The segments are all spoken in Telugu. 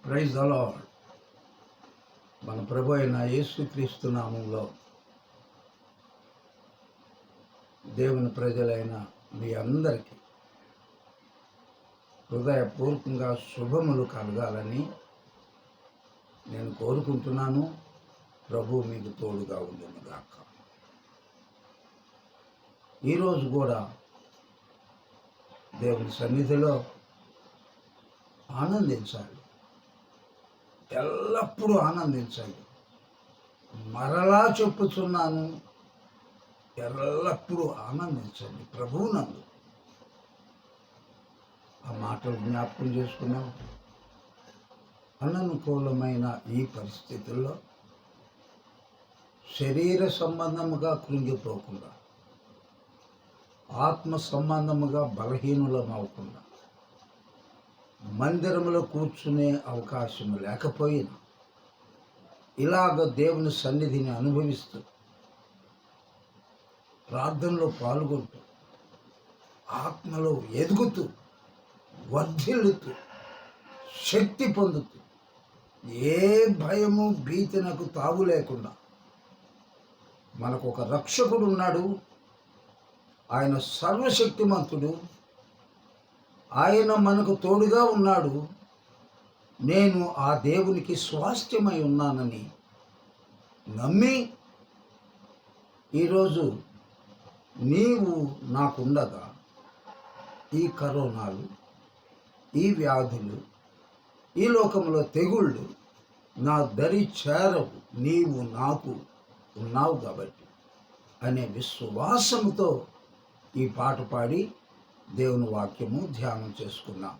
Praise the lord. మన ప్రభు అయిన యేసుక్రీస్తు నామంలో దేవుని ప్రజలైన మీ అందరికీ హృదయపూర్వకంగా శుభములు కలగాలని నేను కోరుకుంటున్నాను. ప్రభు మీకు తోడుగా ఉండునుగాక. ఈరోజు కూడా దేవుని సన్నిధిలో ఆనందించాలి, ఎల్లప్పుడూ ఆనందించాలి. మరలా చెప్పుచున్నాను, ఎల్లప్పుడూ ఆనందించండి ప్రభువునందు. ఆ మాటలు జ్ఞాపకం చేసుకున్నాం. అననుకూలమైన ఈ పరిస్థితుల్లో శరీర సంబంధముగా కృంగిపోకుండా, ఆత్మ సంబంధముగా బలహీనులం అవ్వకుండా, మందిరంలో కూర్చునే అవకాశం లేకపోయినా ఇలాగ దేవుని సన్నిధిని అనుభవిస్తూ, ప్రార్థనలో పాల్గొంటూ, ఆత్మలో ఎదుగుతూ, వర్ధిల్లుతూ, శక్తి పొందుతూ, ఏ భయము భీతినకు తావు లేకుండా మనకు ఒక రక్షకుడు ఉన్నాడు. ఆయన సర్వశక్తిమంతుడు. ఆయన మనకు తోడుగా ఉన్నాడు. నేను ఆ దేవునికి స్వాస్థ్యమై ఉన్నానని నమ్మి ఈరోజు నీవు నాకుండగా ఈ కరోనాలు, ఈ వ్యాధులు, ఈ లోకంలో తెగుళ్ళు నా దరి చేరవు, నీవు నాకు ఉన్నావు కాబట్టి అనే విశ్వాసముతో ఈ పాట పాడి దేవుని వాక్యము ధ్యానం చేసుకున్నాం.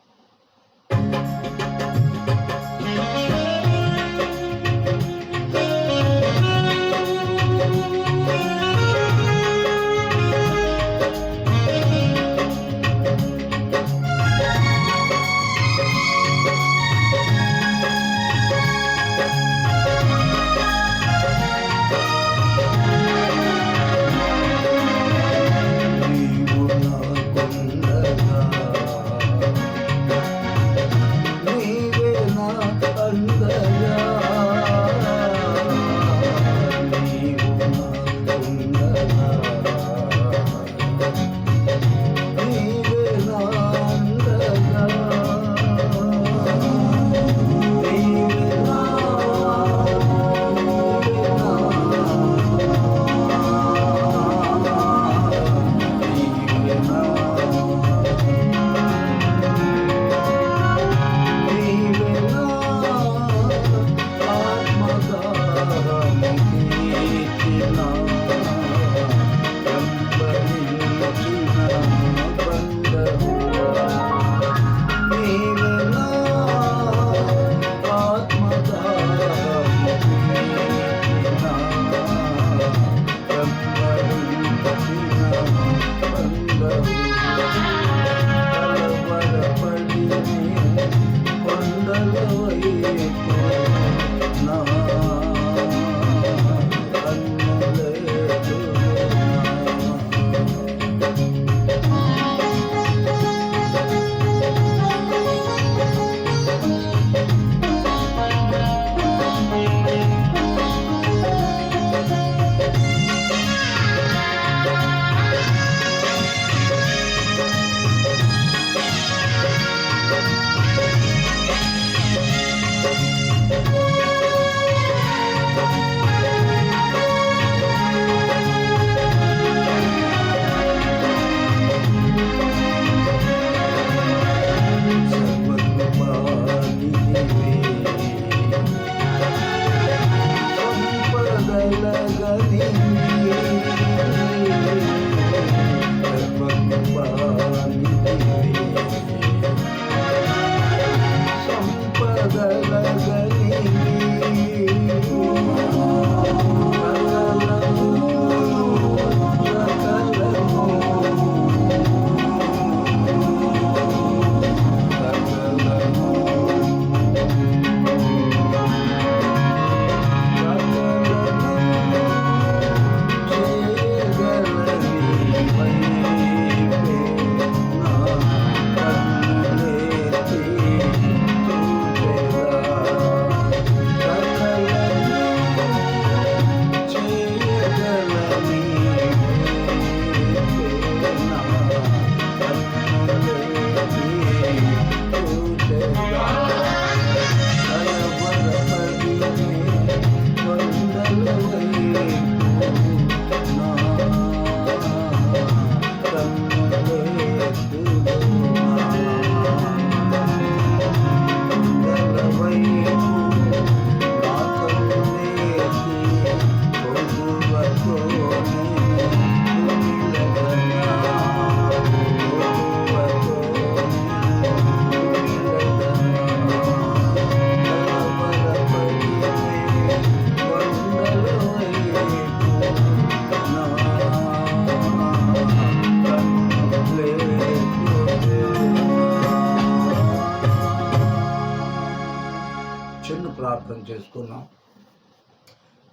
చిన్న ప్రార్థన చేసుకున్నాం.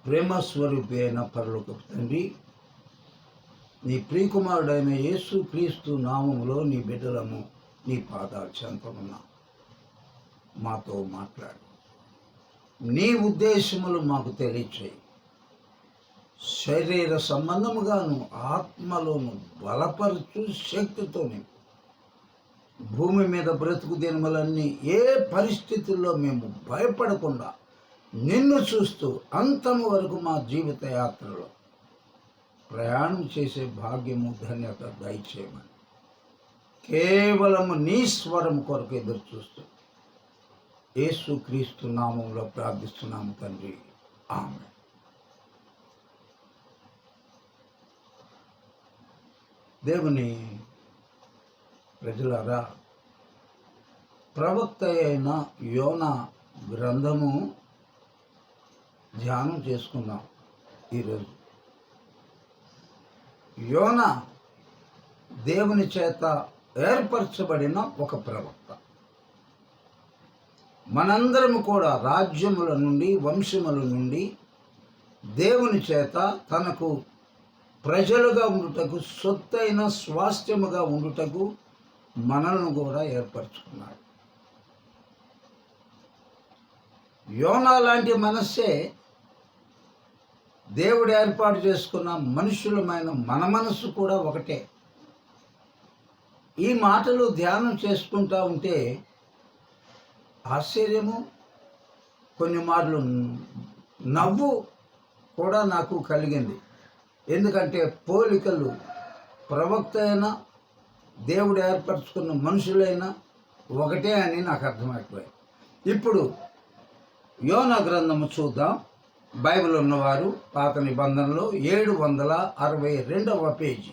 ప్రేమ స్వరూపి అయిన పరలోకపు తండ్రి, నీ ప్రియకుమారుడైన యేసు క్రీస్తు నామములో నీ బిడ్డలము నీ పాదాలు చెంతమున్నా మాతో మాట్లాడు. నీ ఉద్దేశములు మాకు తెలియచేయి. శరీర సంబంధముగాను ఆత్మలోను బలపరచు శక్తితోని భూమి మీద బ్రతుకు దినములన్నీ ఏ పరిస్థితుల్లో మేము భయపడకుండా నిన్ను చూస్తూ అంతము వరకు మా జీవిత యాత్రలో ప్రయాణం చేసే భాగ్యము ధన్యత దయచేయమని కేవలము నీ స్వరం కొరకు ఎదురు చూస్తూ యేసు క్రీస్తు నామంలో ప్రార్థిస్తున్నాము తండ్రి, ఆమేన్. దేవుని ప్రజలారా, ప్రవక్త అయిన యోనా గ్రంథము ధ్యానం చేసుకుందాం ఈరోజు. యోనా దేవుని చేత ఏర్పరచబడిన ఒక ప్రవక్త. మనందరం కూడా రాజ్యముల నుండి, వంశముల నుండి దేవుని చేత తనకు ప్రజలుగా ఉండుటకు, సొత్తైన స్వాస్థ్యముగా ఉండుటకు మనల్ని కూడా ఏర్పరచుకున్నాడు. యోనా లాంటి మనస్సే దేవుడు ఏర్పాటు చేసుకున్న మనుషులమైన మన మనస్సు కూడా ఒకటే. ఈ మాటలు ధ్యానం చేసుకుంటా ఉంటే ఆశ్చర్యము, కొన్ని మార్లు నవ్వు కూడా నాకు కలిగింది. ఎందుకంటే పోలికలు ప్రవక్త అయినా దేవుడు ఏర్పరచుకున్న మనుషులైనా ఒకటే అని నాకు అర్థమైపోయింది. ఇప్పుడు యోనా గ్రంథము చూద్దాం. బైబిల్ ఉన్నవారు పాత నిబంధనలో 762వ పేజీ,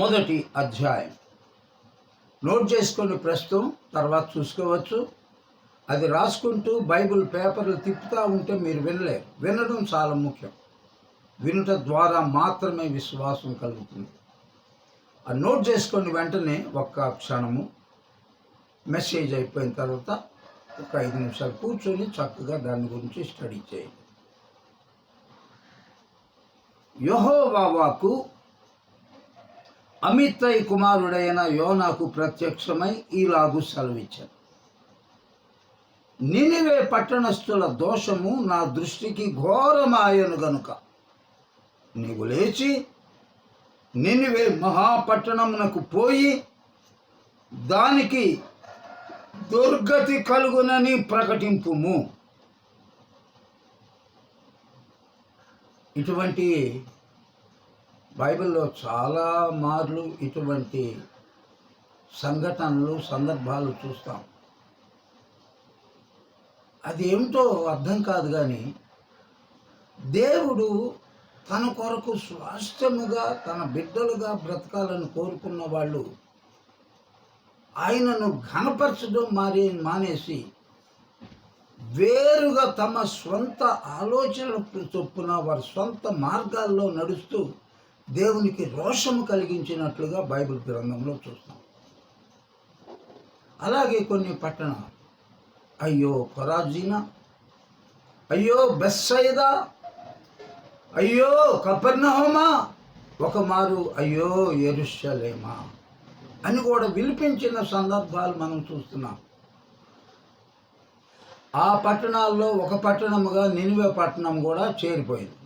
మొదటి అధ్యాయం. నోట్ చేసుకొని ప్రస్తుతం తర్వాత చూసుకోవచ్చు. అది రాసుకుంటూ బైబిల్ పేపర్లు తిప్పుతూ ఉంటే మీరు వినలేరు. వినడం చాలా ముఖ్యం. వినుట ద్వారా మాత్రమే విశ్వాసం కలుగుతుంది. ఆ నోట్ చేసుకొని వెంటనే ఒక్క క్షణము మెసేజ్ అయిపోయిన తర్వాత ఒక 5 నిమిషాలు కూర్చొని చక్కగా దాని గురించి స్టడీ చేయండి. యెహోవా వాక్కు అమిత్తై కుమారుడైన యోనాకు ప్రత్యక్షమై ఈలాగు సెలవిచ్చాడు. నినివే పట్టణస్థుల దోషము నా దృష్టికి ఘోరమాయను గనుక నీవు లేచి నినివే మహాపట్టణమునకు పోయి దానికి దుర్గతి కలుగునని ప్రకటింపుము. ఇటువంటి బైబిల్లో చాలా మార్లు ఇటువంటి సంఘటనలు, సందర్భాలు చూస్తాం. అది ఏమిటో అర్థం కాదు, కానీ దేవుడు తన కొరకు స్వాస్థ్యముగా తన బిడ్డలుగా బ్రతకాలని కోరుకున్న వాళ్ళు ఆయనను ఘనపరచడం మానేసి వేరుగా తమ స్వంత ఆలోచనల చొప్పున వారి సొంత మార్గాల్లో నడుస్తూ దేవునికి రోషము కలిగించినట్లుగా బైబిల్ గ్రంథంలో చూస్తాం. అలాగే కొన్ని పట్టణాలు, అయ్యో కొరాజీనా, అయ్యో బెత్సయిదా, అయ్యో కపెర్నహూమా, ఒక మారు అయ్యో యెరూషలేమా అని కూడా విలిపించిన సందర్భాలు మనం చూస్తున్నాం. ఆ పట్టణాల్లో ఒక పట్టణముగా నినివే పట్టణం కూడా చేరిపోయింది.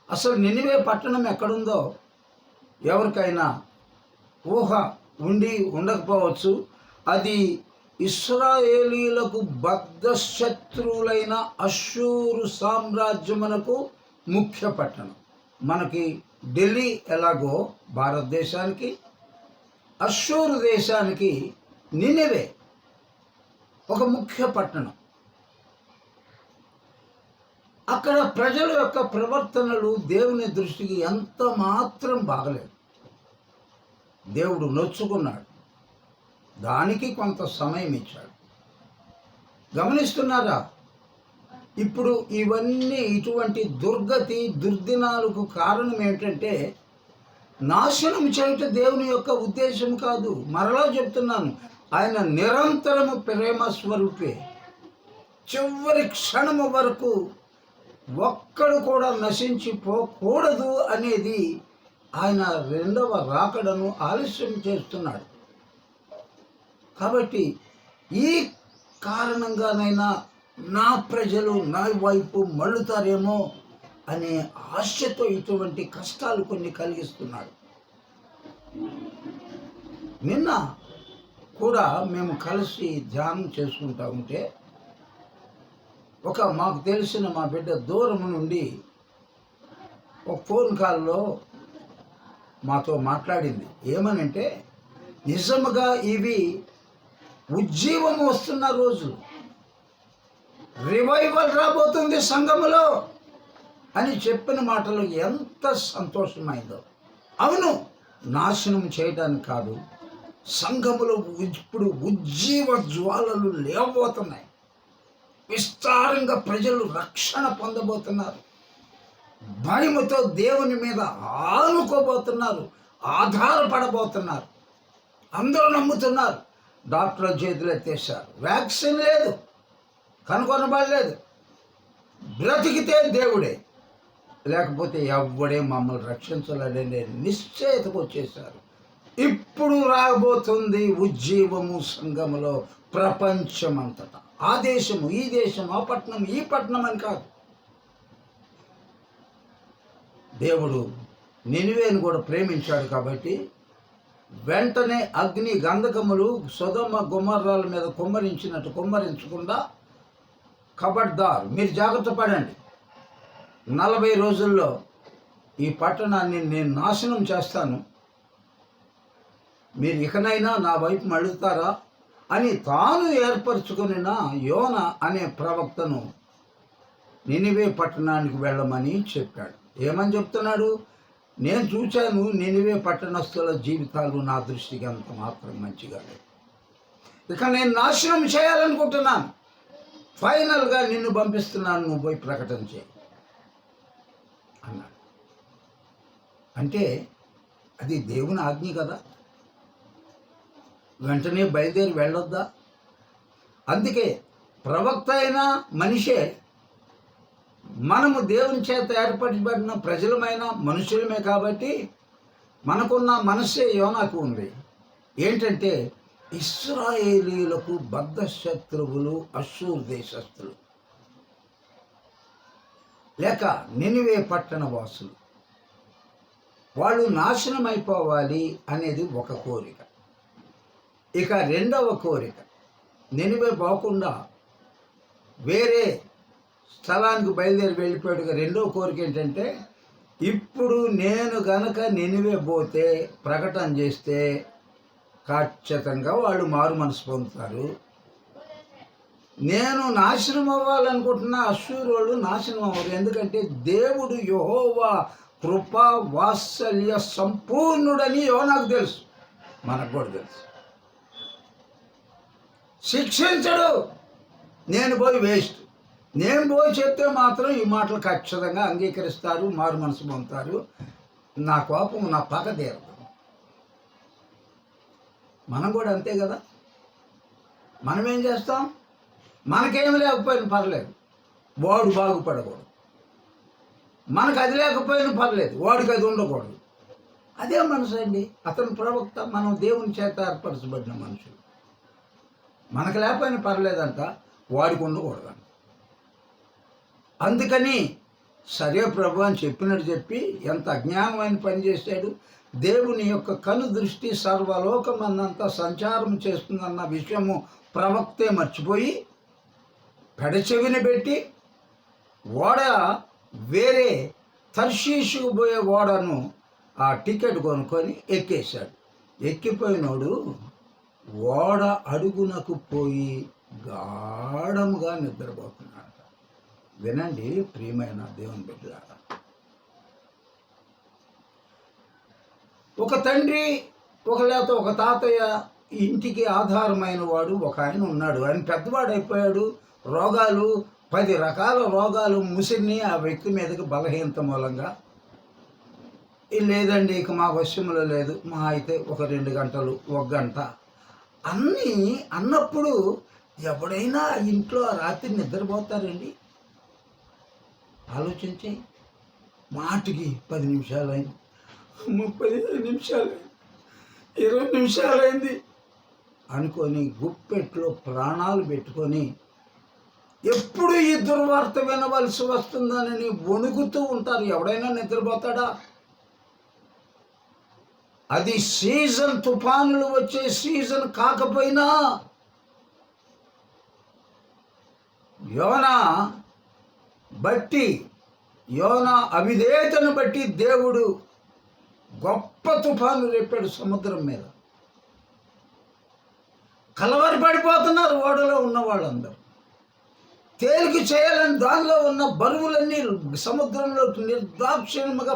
అసలు నినివే పట్టణం ఎక్కడుందో ఎవరికైనా ఊహ ఉండి ఉండకపోవచ్చు. అది ఇశ్రాయేలీలకు బద్ధశత్రువులైన అష్షూరు సామ్రాజ్యమునకు ముఖ్య పట్టణం. మనకి ఢిల్లీ ఎలాగో భారతదేశానికి, అష్షూరు దేశానికి నినివే ఒక ముఖ్య పట్టణం. అక్కడ ప్రజల యొక్క ప్రవర్తనలు దేవుని దృష్టికి ఎంత మాత్రం బాగలేదు. దేవుడు నొచ్చుకున్నాడు, దానికి కొంత సమయం ఇచ్చాడు. గమనిస్తున్నారా? ఇప్పుడు ఇవన్నీ ఇటువంటి దుర్గతి, దుర్దినాలకు కారణం ఏంటంటే నాశనం చేయటం దేవుని యొక్క ఉద్దేశం కాదు. మరలా చెప్తున్నాను, ఆయన నిరంతరము ప్రేమ స్వరూపే. చివరి క్షణము వరకు ఒక్కడు కూడా నశించిపోకూడదు అనేది ఆయన రెండవ రాకడను ఆలస్యం చేస్తున్నాడు. కాబట్టి ఈ కారణంగానైనా నా ప్రజలు నా వైపు మళ్ళుతారేమో అనే ఆశతో ఇటువంటి కష్టాలు కొన్ని కలిగిస్తున్నాడు. నిన్న కూడా మేము కలిసి ధ్యానం చేసుకుంటా ఉంటే మాకు తెలిసిన మా బిడ్డ దూరం నుండి ఒక ఫోన్ కాల్లో మాతో మాట్లాడింది. ఏమనంటే, నిజముగా ఇవి ఉజ్జీవం వస్తున్న రోజులు, రివైవల్ రాబోతుంది సంఘములో అని చెప్పిన మాటలు ఎంత సంతోషమైందో. అవును, నాశనం చేయడానికి కాదు, సంఘములో ఇప్పుడు ఉజ్జీవ జ్వాలలు లేవబోతున్నాయి. విస్తారంగా ప్రజలు రక్షణ పొందబోతున్నారు. భయముతో దేవుని మీద ఆనుకోబోతున్నారు, ఆధారపడబోతున్నారు. అందరూ నమ్ముతున్నారు. డాక్టర్ల చేతులు ఎత్తేసారు. వ్యాక్సిన్ లేదు, కనుగొనబడలేదు. బ్రతికితే దేవుడే, లేకపోతే ఎవ్వడే మమ్మల్ని రక్షించలేడనే నిశ్చయతకు వచ్చేసారు. ఇప్పుడు రాబోతుంది ఉజ్జీవము సంఘములో ప్రపంచమంతటా. ఆ దేశము, ఈ దేశం, ఆ పట్టణం, ఈ పట్టణం అని కాదు. దేవుడు నినివేను కూడా ప్రేమించాడు కాబట్టి వెంటనే అగ్ని గంధకములు సొదొమ గొమొర్రాల మీద కుమ్మరించినట్టు కుమ్మరించకుండా, ఖబర్దార్, మీరు జాగ్రత్త పడండి, 40 రోజుల్లో ఈ పట్టణాన్ని నేను నాశనం చేస్తాను, మీరు ఇకనైనా నా వైపు మళ్ళుతారా అని తాను ఏర్పరచుకున్న యోన అనే ప్రవక్తను నినివే పట్టణానికి వెళ్ళమని చెప్పాడు. ఏమని చెప్తున్నాడు? నేను చూశాను, నినివే పట్టణస్థుల జీవితాలు నా దృష్టికి అంత మాత్రం మంచిగా లేదు. ఇక నేను నాశనం చేయాలనుకుంటున్నాను. ఫైనల్గా నిన్ను పంపిస్తున్నాను, నువ్వు పోయి ప్రకటన చేయి అన్నాడు. అంటే అది దేవుని ఆజ్ఞ కదా, వెంటనే బయలుదేరి వెళ్ళొద్దా? అందుకే ప్రవక్త అయిన మనిషే, మనము దేవుని చేత ఏర్పరచబడిన ప్రజలమైన మనుషులమే కాబట్టి మనకున్న మనస్సే యోనాకు ఉంది. ఏంటంటే, ఇశ్రాయేలీలకు బద్ధ శత్రువులు అష్షూరు దేశస్థులు, లేక నినివే పట్టణ వాసులు, వాళ్ళు నాశనం అయిపోవాలి అనేది ఒక కోరిక. ఇక రెండవ కోరిక, నినివే పోకుండా వేరే స్థలానికి బయలుదేరి వెళ్ళిపోయాడుగా. రెండవ కోరిక ఏంటంటే, ఇప్పుడు నేను గనక నినివే పోతే ప్రకటన చేస్తే ఖచ్చితంగా వాళ్ళు మారు మనసు పొందుతారు. నేను నాశనం అవ్వాలనుకుంటున్న అష్షూరు వాళ్ళు నాశనం అవ్వరు. ఎందుకంటే దేవుడు యెహోవా కృపా వాత్సల్య సంపూర్ణుడని యోనాకు తెలుసు, మనకు కూడా తెలుసు. శిక్షించడు. నేను పోయి వేస్ట్, నేను పోయి చెప్తే మాత్రం ఈ మాటలు ఖచ్చితంగా అంగీకరిస్తారు, మారు మనసు పొందుతారు, నా కోపం, నా పగ తీరదు. మనం కూడా అంతే కదా. మనం ఏం చేస్తాం? మనకేమి లేకపోయినా పర్లేదు, వాడు బాగుపడకూడదు. మనకు అది లేకపోయినా పర్లేదు, వాడికి అది ఉండకూడదు. అదే మనసు అండి. అతను ప్రవక్త, మనం దేవుని చేత ఏర్పరచబడిన మనుషులు. మనకు లేకపోయినా పర్లేదంట, వాడికి ఉండకూడదంట. అందుకని సరే ప్రభు అని చెప్పినట్టు చెప్పి ఎంత అజ్ఞానమైన పని చేశాడు. దేవుని యొక్క కను దృష్టి సర్వలోకమన్నంతా సంచారం చేస్తుందన్న విషయము ప్రవక్తే మర్చిపోయి పెడచెవిని పెట్టి ఓడ, వేరే తర్షీషుకు పోయే ఓడను ఆ టికెట్ కొనుక్కొని ఎక్కేశాడు. ఎక్కిపోయినోడు ఓడ అడుగునకు పోయి గాఢముగా నిద్రపోతున్నాడు. వినండి ప్రియమైన దేవుని బిడ్డలారా, ఒక తండ్రి, లేకపోతే ఒక తాతయ్య ఇంటికి ఆధారమైన వాడు ఒక ఆయన ఉన్నాడు. ఆయన పెద్దవాడు అయిపోయాడు. రోగాలు, 10 రకాల రోగాలు ముసిరిని ఆ వ్యక్తి మీదకి బలహీనత మూలంగా. లేదండి ఇక మా వశంలో లేదు, మా అయితే ఒక 2 గంటలు, 1 గంట అన్నీ అన్నప్పుడు ఎవడైనా ఇంట్లో రాత్రి నిద్రపోతారండి? ఆలోచించి మాటికి 10 నిమిషాలైంది, 35 నిమిషాలైంది, 20 నిమిషాలైంది అనుకొని గుప్పెట్లో ప్రాణాలు పెట్టుకొని ఎప్పుడు ఈ దుర్వార్త వినవలసి వస్తుందని వణుకుతూ ఉంటారు. ఎవడైనా నిద్రపోతాడా? అది సీజన్, తుఫానులు వచ్చే సీజన్ కాకపోయినా యోనా బట్టి, యోనా అవిధేయతను బట్టి దేవుడు గొప్ప తుఫాను రేపాడు సముద్రం మీద. కలవరపడిపోతున్నారు ఓడలో ఉన్న వాళ్ళందరూ. తేలిక చేయాలని దానిలో ఉన్న బరువులన్నీ సముద్రంలో నిర్దాక్షిణ్యంగా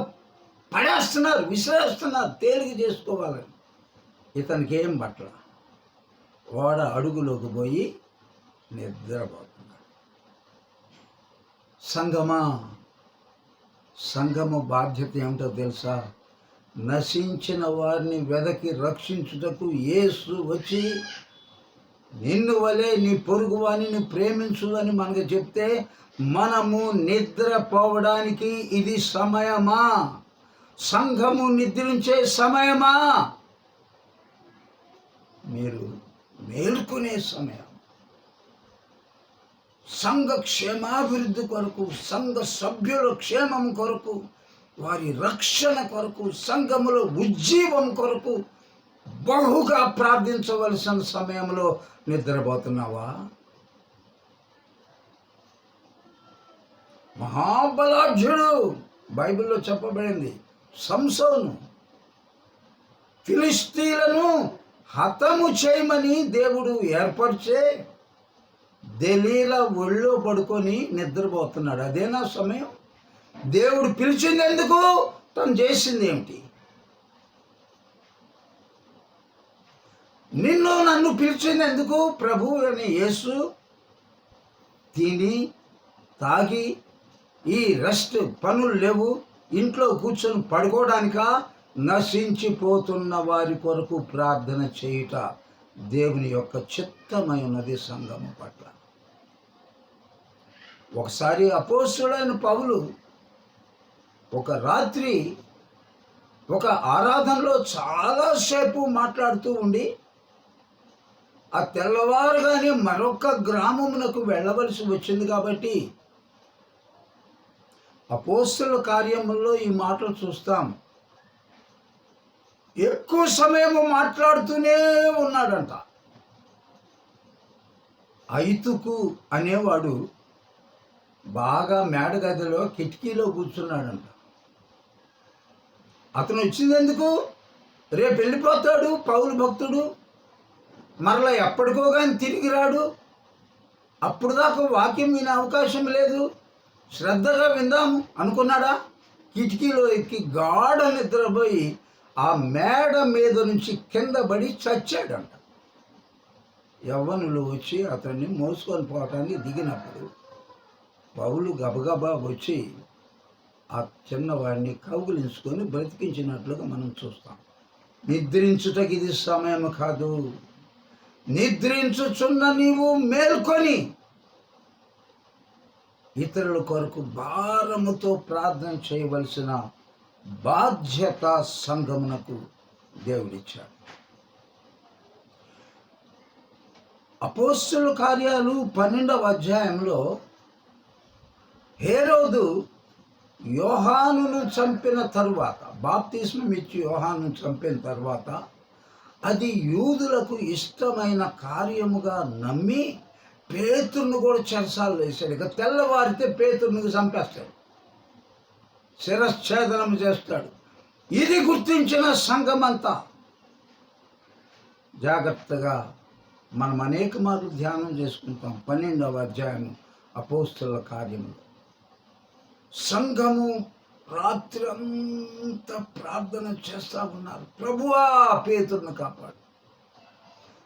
పడేస్తున్నారు, విసిరేస్తున్నారు తేలిక చేసుకోవాలని. ఇతనికి ఏం పట్ల, ఓడ అడుగులోకి పోయి నిద్రపోతున్నాడు. సంఘము బాధ్యత ఏమిటో తెలుసా? నశించిన వారిని వెదకి రక్షించుటకు యేసు వచ్చి నిన్ను వలె నీ పొరుగువానిని ప్రేమించు అని మనకు చెప్తే, మనము నిద్రపోవడానికి ఇది సమయమా? సంఘము నిద్రించే సమయమా? మీరు మేల్కొనే సమయం. సంఘ క్షేమాభివృద్ధి కొరకు, సంఘ సభ్యుల క్షేమం కొరకు, వారి రక్షణ కొరకు, సంఘములో ఉజ్జీవం కొరకు బహుగా ప్రార్థించవలసిన సమయంలో నిద్రపోతున్నావా? మహాబలాఢ్యుడు బైబిల్లో చెప్పబడింది సంసోను. ఫిలిష్తీలను హతము చేయమని దేవుడు ఏర్పరిచే దెలీలా ఒళ్ళో పడుకొని నిద్రపోతున్నాడు. అదేనా సమయం? దేవుడు పిలిచింది ఎందుకు? తను చేసింది ఏమిటి? నిన్ను నన్ను పిలిచింది ఎందుకు? ప్రభు అని యేసు తిని తాగి ఈ రెస్ట్, పనులు లేవు, ఇంట్లో కూర్చొని పడుకోవడానిక? నశించిపోతున్న వారి కొరకు ప్రార్థన చేయుట దేవుని యొక్క చిత్తమై ఉన్నది సంఘము పట్ల. ఒకసారి అపోస్తలుడైన పౌలు ఒక రాత్రి ఒక ఆరాధనలో చాలాసేపు మాట్లాడుతూ ఉండి ఆ తెల్లవారుగానే మరొక గ్రామమునకు వెళ్ళవలసి వచ్చింది. కాబట్టి అపోస్తలుల కార్యముల్లో ఈ మాటలు చూస్తాం. ఎక్కువ సమయము మాట్లాడుతూనే ఉన్నాడంట. ఐతుకు అనేవాడు బాగా మేడగదిలో కిటికీలో కూర్చున్నాడంట. అతను వచ్చింది ఎందుకు? రేపు వెళ్ళిపోతాడు పౌలు భక్తుడు, మరలా ఎప్పటికో కానీ తిరిగి రాడు. అప్పుడు దాకా వాక్యం వినే అవకాశం లేదు, శ్రద్ధగా విందాము అనుకున్నాడా? కిటికీలో ఎక్కి గాఢ నిద్రపోయి ఆ మేడ మీద నుంచి కింద పడి చచ్చాడంట. యవ్వనులు వచ్చి అతన్ని మోసుకొని పోవటానికి దిగినప్పుడు పౌలు గబగబా వచ్చి ఆ చిన్నవాడిని కౌగిలించుకొని బ్రతికించినట్లుగా మనం చూస్తాం. నిద్రించుటకి ఇది సమయం కాదు. నిద్రించుచున్న నీవు మేల్కొని ఇతరుల కొరకు భారముతో ప్రార్థన చేయవలసిన బాధ్యత సంఘమునకు దేవుడిచ్చాడు. అపోస్తలుల కార్యాలు 12వ అధ్యాయంలో హేరోదు యోహానును చంపిన తరువాత, బాప్తిస్మం ఇచ్చి యోహానును చంపిన తర్వాత, అది యూదులకు ఇష్టమైన కార్యముగా నమ్మి పేతురును కూడా చెరసాలు వేశాడు. ఇక తెల్లవారితే పేతురును చంపేస్తాడు, శిరశ్ఛేదనం చేస్తాడు. ఇది గుర్తించిన సంఘమంతా జాగ్రత్తగా మనం అనేక మార్లు ధ్యానం చేసుకుంటాం. 12వ అధ్యాయం అపోస్తలుల కార్యములు. సంఘము రాత్రి అంతా ప్రార్థన చేస్తూ ఉన్నారు. ప్రభువా పేతురును కాపాడు,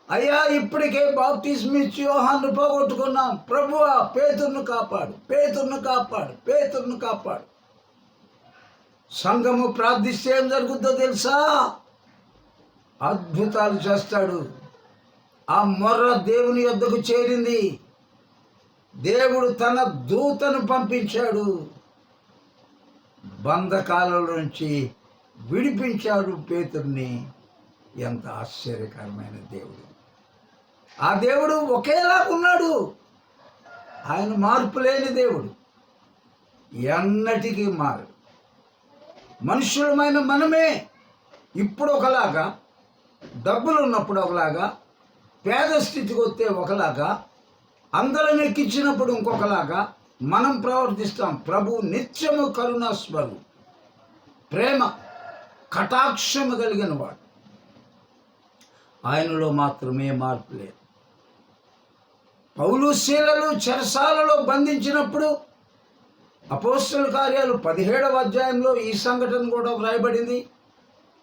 అయ్యా ఇప్పటికే బాప్తిస్మం ఇచ్చి యోహాను పోగొట్టుకున్నాం, ప్రభువా పేతురును కాపాడు, పేతురును కాపాడు, పేతురును కాపాడు. సంఘము ప్రార్థిస్తే ఏం జరుగుతుందో తెలుసా? అద్భుతాలు చేస్తాడు. ఆ మొర్ర దేవుని యొద్దకు చేరింది. దేవుడు తన దూతను పంపించాడు, బంధకాల నుంచి విడిపించాడు పేతుర్ని. ఎంత ఆశ్చర్యకరమైన దేవుడు! ఆ దేవుడు ఒకేలా ఉన్నాడు. ఆయన మార్పు లేని దేవుడు, ఎన్నటికీ మారడు. మనుషులమైన మనమే ఇప్పుడు ఒకలాగా, డబ్బులు ఉన్నప్పుడు ఒకలాగా, పేద స్థితికి వస్తే ఒకలాగా, అందరం ఎక్కించినప్పుడు ఇంకొకలాగా మనం ప్రవర్తిస్తాం. ప్రభు నిత్యము కరుణాస్వరు, ప్రేమ కటాక్షము కలిగిన వాడు. ఆయనలో మాత్రమే మార్పు లేదు. పౌలు శీలలు చెరసాలలో బంధించినప్పుడు అపోస్తలుల కార్యాలు 17వ అధ్యాయంలో ఈ సంఘటన కూడా వ్రాయబడింది.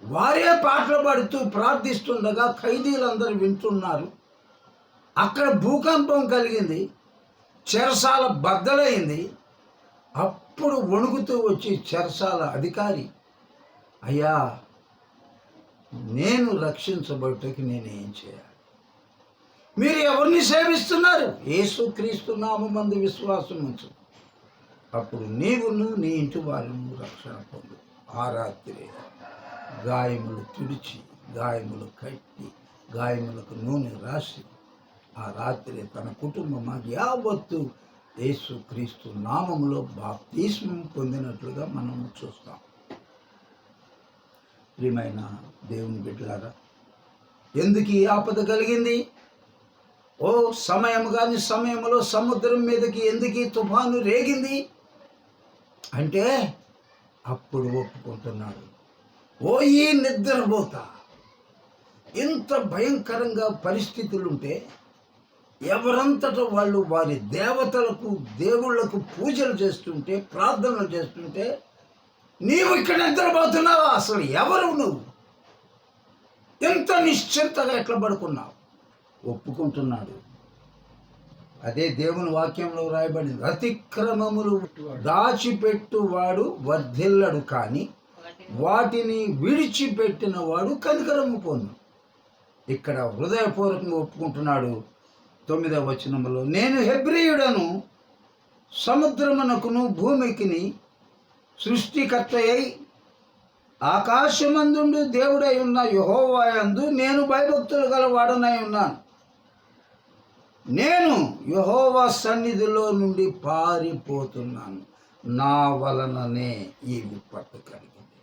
వారే పాటలు పాడుతూ ప్రార్థిస్తుండగా ఖైదీలందరూ వింటున్నారు. అక్కడ భూకంపం కలిగింది, చెరసాల బద్దలైంది. అప్పుడు వణుకుతూ వచ్చి చెరసాల అధికారి, అయ్యా, నేను రక్షించబడటకి నేనేం చేయాలి? మీరు ఎవరిని సేవిస్తున్నారు? యేసుక్రీస్తు నామమందు విశ్వాసం ఉంచు, అప్పుడు నీవును నీ ఇంటి వారిను రక్షణ పొందు. ఆ రాత్రి గాయములు తుడిచి, గాయములు కట్టి, గాయములకు నూనె రాసి, ఆ రాత్రి తన కుటుంబం యావత్తు యేసుక్రీస్తు నామములో బాప్తిస్మం పొందినట్లుగా మనం చూస్తాం. ప్రియమైన దేవుని బిడ్డలారా, ఎందుకు ఈ ఆపద కలిగింది? ఓ సమయం కాని సమయంలో సముద్రం మీదకి ఎందుకు తుఫాను రేగింది అంటే, అప్పుడు ఒప్పుకుంటున్నాడు, ఓ ఈ నిద్రపోతా, ఇంత భయంకరంగా పరిస్థితులుంటే ఎవరంతటా వాళ్ళు వారి దేవతలకు దేవుళ్లకు పూజలు చేస్తుంటే, ప్రార్థనలు చేస్తుంటే, నీవు ఇక్కడ నిద్రపోతున్నావా? అసలు ఎవరు నువ్వు? ఎంత నిశ్చింతగా ఎట్లా పడుకున్నావు? ఒప్పుకుంటున్నాడు. అదే దేవుని వాక్యంలో రాయబడింది, అతిక్రమములు దాచిపెట్టువాడు వర్ధిల్లడు, కానీ వాటిని విడిచిపెట్టిన వాడు కనికరము పొందు. ఇక్కడ హృదయపూర్వకంగా ఒప్పుకుంటున్నాడు. 9వ వచనంలో, నేను హెబ్రీయుడను, సముద్రమునకును భూమికిని సృష్టికర్తయై ఆకాశమందుండు దేవుడై ఉన్న యెహోవా యందు నేను భయభక్తులు గల వాడనై ఉన్నాను. నేను యెహోవా సన్నిధిలో నుండి పారిపోతున్నాను, నా వలననే ఈ విపత్తు కలిగింది.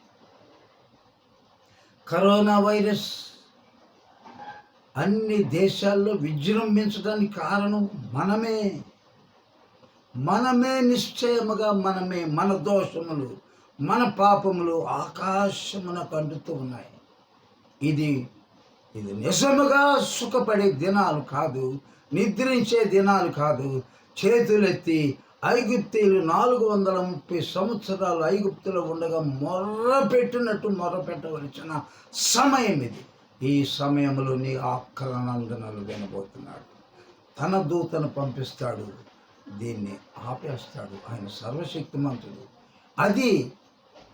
కరోనా వైరస్ అన్ని దేశాల్లో విజృంభించడానికి కారణం మనమే నిశ్చయముగా మనమే. మన దోషములు, మన పాపములు ఆకాశమునకు అంటుతూ ఉన్నాయి. ఇది నిజముగా సుఖపడే దినాలు కాదు, నిద్రించే దినాలు కాదు. చేతులెత్తి ఐగుప్తీయులు 430 సంవత్సరాలు ఐగుప్తులో ఉండగా మొర్రపెట్టినట్టు మొర్రపెట్టవలసిన సమయం ఇది. ఈ సమయంలో నీ ఆక్రనందనలు వినబోతున్నాడు. తన దూతను పంపిస్తాడు, దీన్ని ఆపేస్తాడు. ఆయన సర్వశక్తిమంతుడు. అది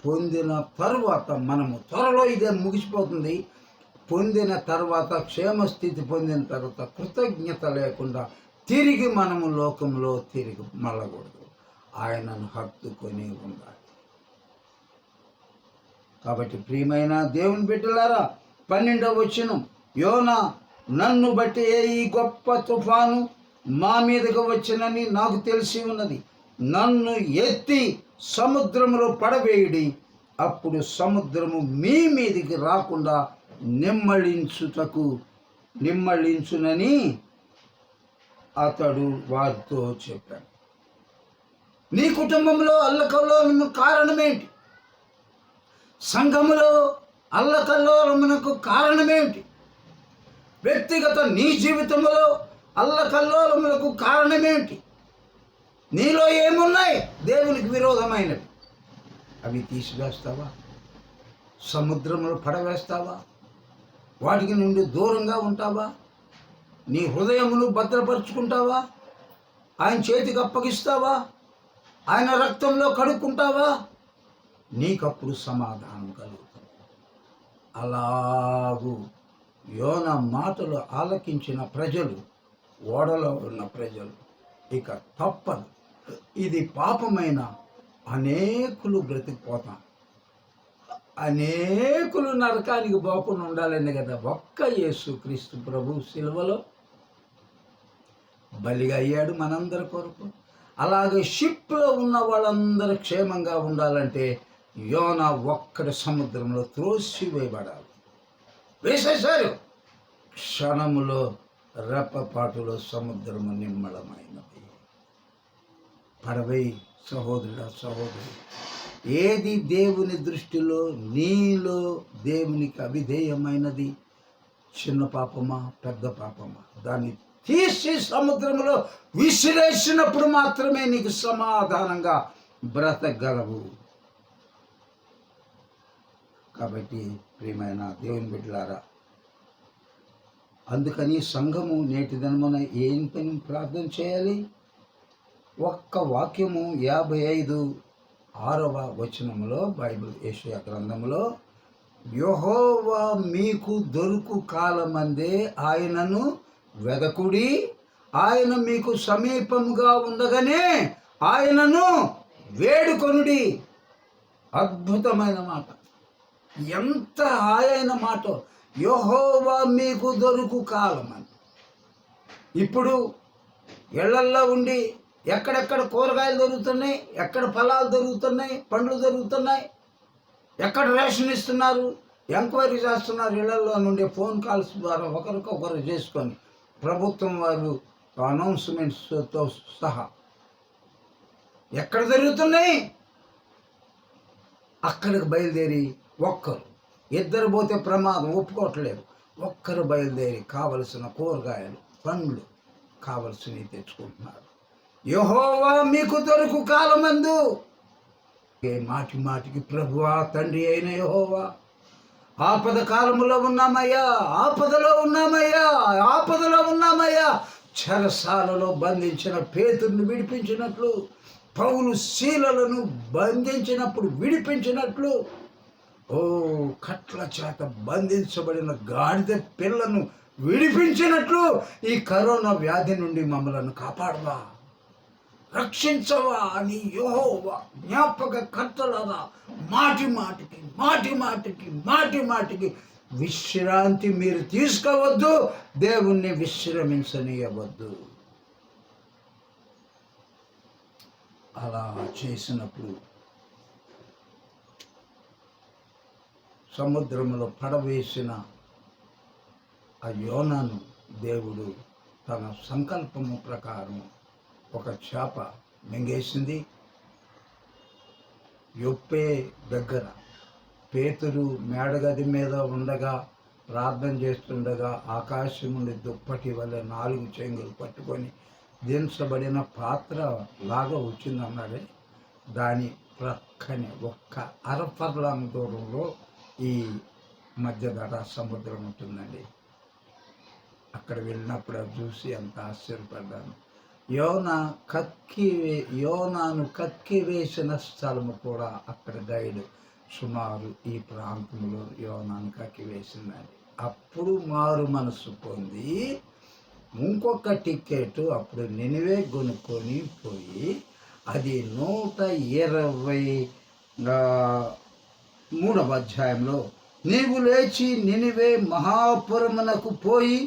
పొందిన తరువాత మనము త్వరలో ఇదే ముగిసిపోతుంది. పొందిన తర్వాత, క్షేమస్థితి పొందిన తర్వాత కృతజ్ఞత లేకుండా తిరిగి మనము లోకంలో తిరిగి మళ్ళకూడదు. ఆయనను హత్తుకొని ఉండాలి. కాబట్టి ప్రియమైన దేవుని బిడ్డలారా, 12వ వచనం, యోనా, నన్ను బట్టి ఈ గొప్ప తుఫాను మా మీదకు వచ్చినని నాకు తెలిసి ఉన్నది. నన్ను ఎత్తి సముద్రంలో పడవేయుడి, అప్పుడు సముద్రము మీ మీదికి రాకుండా నిమ్మళించునని అతడు వారితో చెప్పాడు. నీ కుటుంబంలో అల్లకల్లోలము కారణమేంటి? సంఘములో అల్లకల్లోలమునకు కారణమేంటి? వ్యక్తిగత నీ జీవితంలో అల్లకల్లోలములకు కారణమేంటి? నీలో ఏమున్నాయి దేవునికి విరోధమైనవి? అవి తీసివేస్తావా? సముద్రంలో పడవేస్తావా? వాటికి నుండి దూరంగా ఉంటావా? నీ హృదయమును భద్రపరుచుకుంటావా? ఆయన చేతికి అప్పగిస్తావా? ఆయన రక్తంలో కడుక్కుంటావా? నీకప్పుడు సమాధానం కలుగుతుంది. అలాగూ యోనా మాటలు ఆలకించిన ప్రజలు, ఓడలో ఉన్న ప్రజలు ఇక తప్పదు, ఇది పాపమైన అనేకులు బ్రతికిపోతాం, అనేకులు నరకానికి పోకుండా ఉండాలని కదా ఒక్క యేసుక్రీస్తు ప్రభు సిలువలో బలిగా అయ్యాడు మనందరి కొరకు. అలాగే షిప్లో ఉన్న వాళ్ళందరూ క్షేమంగా ఉండాలంటే యోనా ఒక్కడి సముద్రంలో త్రోసివేయబడాలి. వేసేశారు. క్షణములో రెప్పపాటులో సముద్రము నిమ్మళమైనది. పడవై సహోదరుడా సహోదరి, ఏది దేవుని దృష్టిలో నీలో దేవునికి అవిధేయమైనది? చిన్న పాపమా పెద్ద పాపమా? దాన్ని తీసి సముద్రంలో విసిరేసినప్పుడు మాత్రమే నీకు సమాధానంగా బ్రతకగలవు. కాబట్టి ప్రియమైన దేవుని బిడ్డలారా, అందుకని సంఘము నేటి దినమున ఏం పని ప్రార్థన చేయాలి? ఒక్క వాక్యము 55:6 వచనములో బైబిల్ యెషయా గ్రంథములో, యెహోవా మీకు దొరుకు కాలమందే ఆయనను వెదకుడి, ఆయన మీకు సమీపముగా ఉండగానే ఆయనను వేడుకొనుడి. అద్భుతమైన మాట, ఎంత హాయైన మాట! యెహోవా మీకు దొరుకు కాలమని. ఇప్పుడు ఇళ్లల్లో ఉండి ఎక్కడెక్కడ కూరగాయలు దొరుకుతున్నాయి, ఎక్కడ ఫలాలు దొరుకుతున్నాయి, పండ్లు దొరుకుతున్నాయి, ఎక్కడ రేషన్ ఇస్తున్నారు, ఎంక్వైరీ చేస్తున్నారు. ఇళ్లలో నుండి ఫోన్ కాల్స్ ద్వారా ఒకరికొకరు చేసుకొని ప్రభుత్వం వారు అనౌన్స్మెంట్స్తో సహా ఎక్కడ జరుగుతున్నాయి అక్కడికి బయలుదేరి ఒక్కరు, ఇద్దరు పోతే ప్రమాదం ఒప్పుకోవట్లేదు, ఒక్కరు బయలుదేరి కావలసిన కూరగాయలు పండ్లు కావలసినవి తెచ్చుకుంటున్నారు. యెహోవా మీకు దొరుకు కాలమందు. మాటి మాటికి ప్రభువా తండ్రి అయిన యెహోవా, ఆపద కాలములో ఉన్నామయ్యా, ఆపదలో ఉన్నామయ్యా, ఆపదలో ఉన్నామయ్యా. చెరసాలలో బంధించిన పేతురుని విడిపించినట్లు, పౌలు శీలలను బంధించినప్పుడు విడిపించినట్లు, ఓ కట్ల చేత బంధించబడిన గాడిద పిల్లను విడిపించినట్లు ఈ కరోనా వ్యాధి నుండి మమ్మలను కాపాడవా, రక్షించవా అని యెహోవా జ్ఞాపక కర్తలారా మాటి మాటికి మాటి మాటికి మాటి మాటికి విశ్రాంతి మీరు తీసుకోవద్దు, దేవుణ్ణి విశ్రమించనీయవద్దు. అలా చేసినప్పుడు సముద్రంలో పడవేసిన ఆ యోనాను దేవుడు తన సంకల్పము ప్రకారం ఒక చేప మింగేసింది. యొప్పే దగ్గర పేతురు మేడగది మీద ఉండగా ప్రార్థన చేస్తుండగా ఆకాశం నుండి దుప్పటి వల్ల 4 చెంగులు పట్టుకొని దించబడిన పాత్ర లాగా వచ్చిందన్నాడే, దాని ప్రక్కనే ఒక్క అరఫర్లాంగ్ దూరంలో ఈ మధ్యధరా సముద్రం ఉంటుందండి. అక్కడ వెళ్ళినప్పుడు అది చూసి అంత ఆశ్చర్యపడ్డాను. యోనాను కక్కివేసిన స్థలము కూడా అక్కడ గైడ్ సుమారు ఈ ప్రాంతంలో యోనాను కక్కివేసిందండి. అప్పుడు మారు మనసు పొంది ఇంకొక టికెట్ అప్పుడు నినివే కొనుక్కొని పోయి, అది 123వ అధ్యాయంలో, నీవు లేచి నినివే మహాపురమునకు పోయి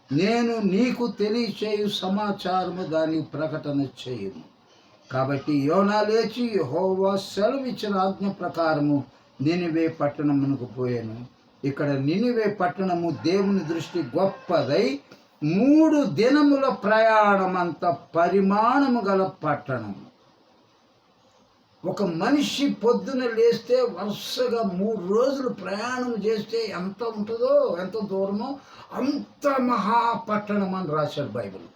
నేను నీకు తెలియచేయు సమాచారము దానికి ప్రకటన చేయుము. కాబట్టి యోనా లేచి యెహోవా సెలవిచ్చిన ఆజ్ఞ ప్రకారము నినివే పట్టణమునకు పోయాను. ఇక్కడ నినివే పట్టణము దేవుని దృష్టి గొప్పదై 3 దినముల ప్రయాణమంత పరిమాణము గల పట్టణం. ఒక మనిషి పొద్దున లేస్తే వరుసగా 3 రోజులు ప్రయాణం చేస్తే ఎంత ఉంటుందో, ఎంత దూరమో అంత మహాపట్టణం అని రాశాడు బైబిల్.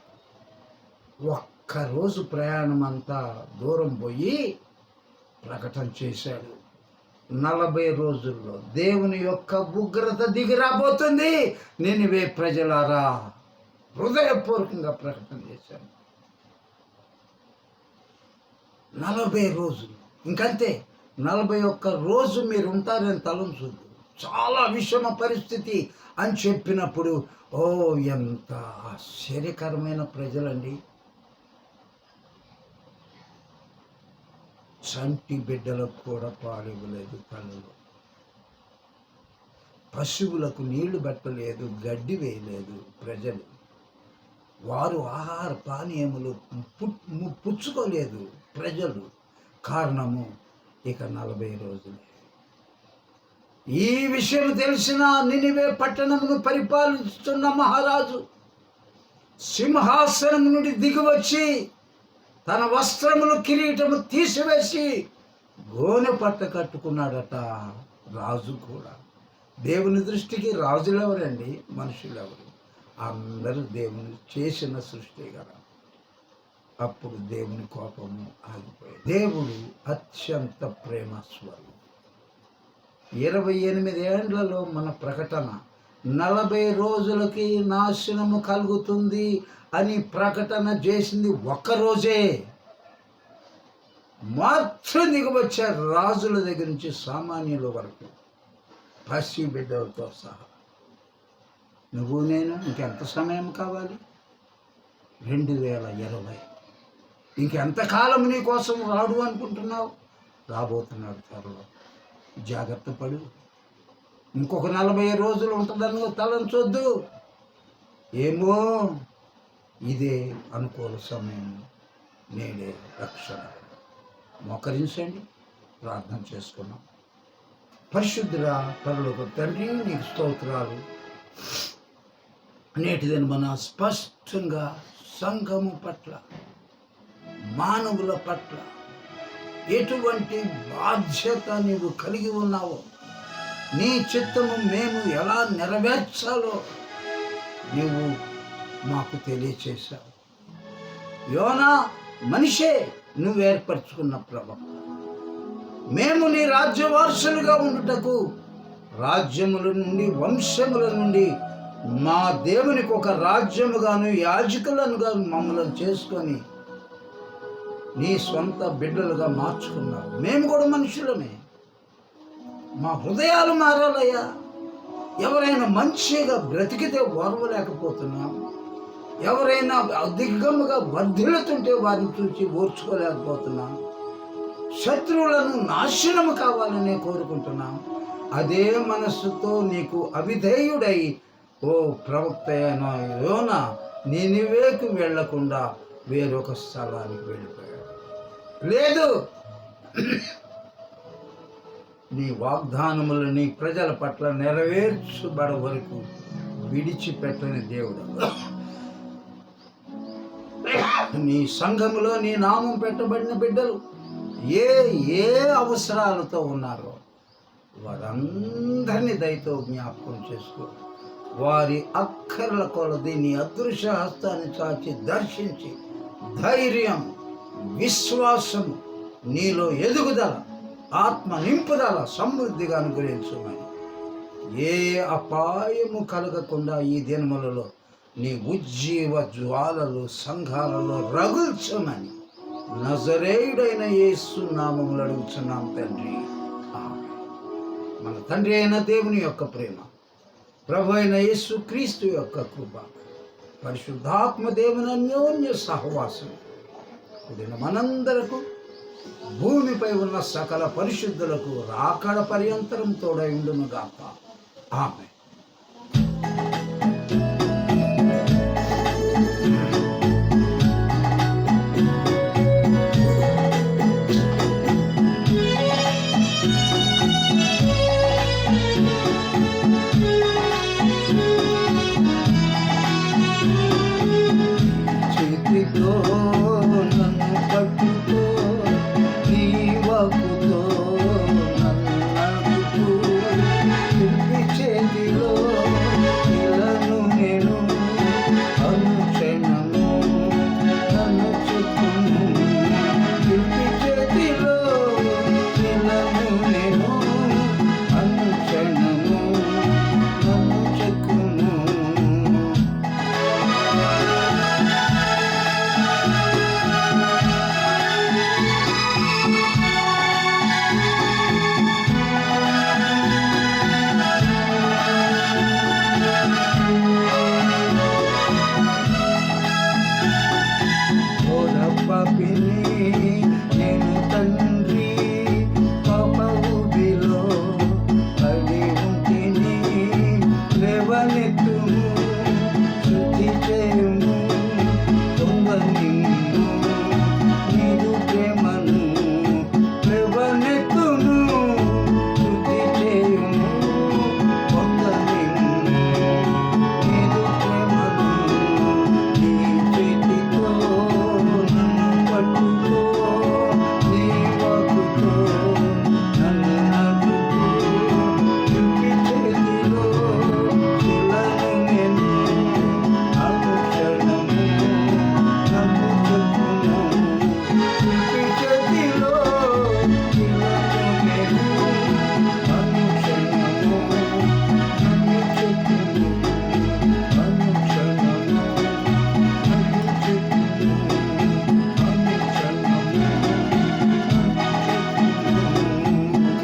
ఒక్కరోజు ప్రయాణం అంతా దూరం పోయి ప్రకటన చేశాడు. 40 రోజుల్లో దేవుని యొక్క ఉగ్రత దిగి రాబోతుంది. నినివే ప్రజలారా, హృదయపూర్వకంగా ప్రకటన చేశాను. 40 రోజులు ఇంకంతే. 41 రోజు మీరు ఉంటారని తలంచొద్దు. చాలా విషమ పరిస్థితి అని చెప్పినప్పుడు, ఓ ఎంత ఆశ్చర్యకరమైన ప్రజలండి. చంటి బిడ్డలకు కూడా పాలివ్వలేదు తల్లులు, పశువులకు నీళ్లు పెట్టలేదు, గడ్డి వేయలేదు ప్రజలు, వారు ఆహార పానీయములు పుచ్చుకోలేదు ప్రజలు. కారణము ఇక 40 రోజులే. ఈ విషయం తెలిసిన నినివే పట్టణమును పరిపాలిస్తున్న మహారాజు సింహాసనం నుండి దిగివచ్చి తన వస్త్రములు కిరీటము తీసివేసి గోనె పట్ట కట్టుకున్నాడట. రాజు కూడా. దేవుని దృష్టికి రాజులు ఎవరండి? మనుషులు ఎవరు? అందరూ దేవుని చేసిన సృష్టి కదా. అప్పుడు దేవుని కోపము ఆగిపోయింది. దేవుడు అత్యంత ప్రేమ స్వరూపం. 28 ఏండ్లలో మన ప్రకటన 40 రోజులకి నాశనము కలుగుతుంది అని ప్రకటన చేసింది ఒక్కరోజే. మొత్తం దిగవచ్చారు రాజుల దగ్గర నుంచి సామాన్యుల వరకు, పసి బిడ్డలతో సహా. నువ్వు నేను ఇంకెంత సమయం కావాలి? 2020. ఇంకెంతకాలం నీ కోసం రాడు అనుకుంటున్నావు? రాబోతున్నాడు త్వరలో. జాగ్రత్త పడు. ఇంకొక 40 రోజులు ఉంటుందని తలంచొద్దు. ఏమో ఇదే అనుకూల సమయం, నేడే రక్షణ. మోకరించండి, ప్రార్థన చేసుకున్నాం. పరిశుద్ధుడా పరలోక తండ్రి, నీకు స్తోత్రాలు. నేటి దిన మన స్పష్టంగా సంఘము పట్ల, మానవుల పట్ల ఎటువంటి బాధ్యత నీవు కలిగి ఉన్నావో, నీ చిత్తము మేము ఎలా నెరవేర్చాలో నీవు మాకు తెలియచేశావు. యోనా మనిషే నువ్వు ఏర్పరచుకున్న ప్రభు. మేము నీ రాజ్య వారసులుగా ఉండుటకు రాజ్యముల నుండి, వంశముల నుండి మా దేవునికి ఒక రాజ్యముగాను యాజకులనుగా మమ్మల్ని చేసుకొని నీ సొంత బిడ్డలుగా మార్చుకున్నావు. మేము కూడా మనుషులమే. మా హృదయాలు మారాలయ్యా. ఎవరైనా మంచిగా బ్రతికితే ఓర్వలేకపోతున్నాం, ఎవరైనా అధికముగా వర్ధిల్లుతుంటే వారిని చూసి ఓర్చుకోలేకపోతున్నాం, శత్రువులను నాశనము కావాలనే కోరుకుంటున్నాం. అదే మనస్సుతో నీకు అవిధేయుడై ఓ ప్రవక్త అయిన యోనా నినివేకు వెళ్లకుండా వేరొక స్థలానికి వెళ్ళిపోయాడు. లేదు, నీ వాగ్దానములు నీ ప్రజల పట్ల నెరవేర్చబడ వరకు విడిచిపెట్టని దేవుడు. నీ సంఘములో నీ నామం పెట్టబడిన బిడ్డలు ఏ ఏ అవసరాలతో ఉన్నారో వారందరినీ దయతో జ్ఞాపకం చేసుకో. వారి అక్కర్ల కొలది నీ అదృశ్య హస్తాన్ని చాచి దర్శించి ధైర్యం, విశ్వాసము, నీలో ఎదుగుదల, ఆత్మ నింపుదల సమృద్ధిగా అనుగ్రహించమని, ఏ అపాయము కలగకుండా ఈ దినములలో నీ ఉజ్జీవ జ్వాలలు సంఘాలలో రగుల్చమని నజరేయుడైన యేసు నామములో అడుగుచున్నాం తండ్రి. మన తండ్రి అయిన దేవుని యొక్క ప్రేమ, ప్రభు అయిన యేసు క్రీస్తు యొక్క కృప, పరిశుద్ధాత్మ దేవుని అన్యోన్య సహవాసం కూడిన మనందరకు, భూమిపై ఉన్న సకల పరిశుద్ధులకు రాకడ పర్యంతరం తోడై ఉండును గాక. ఆమేన్. నీ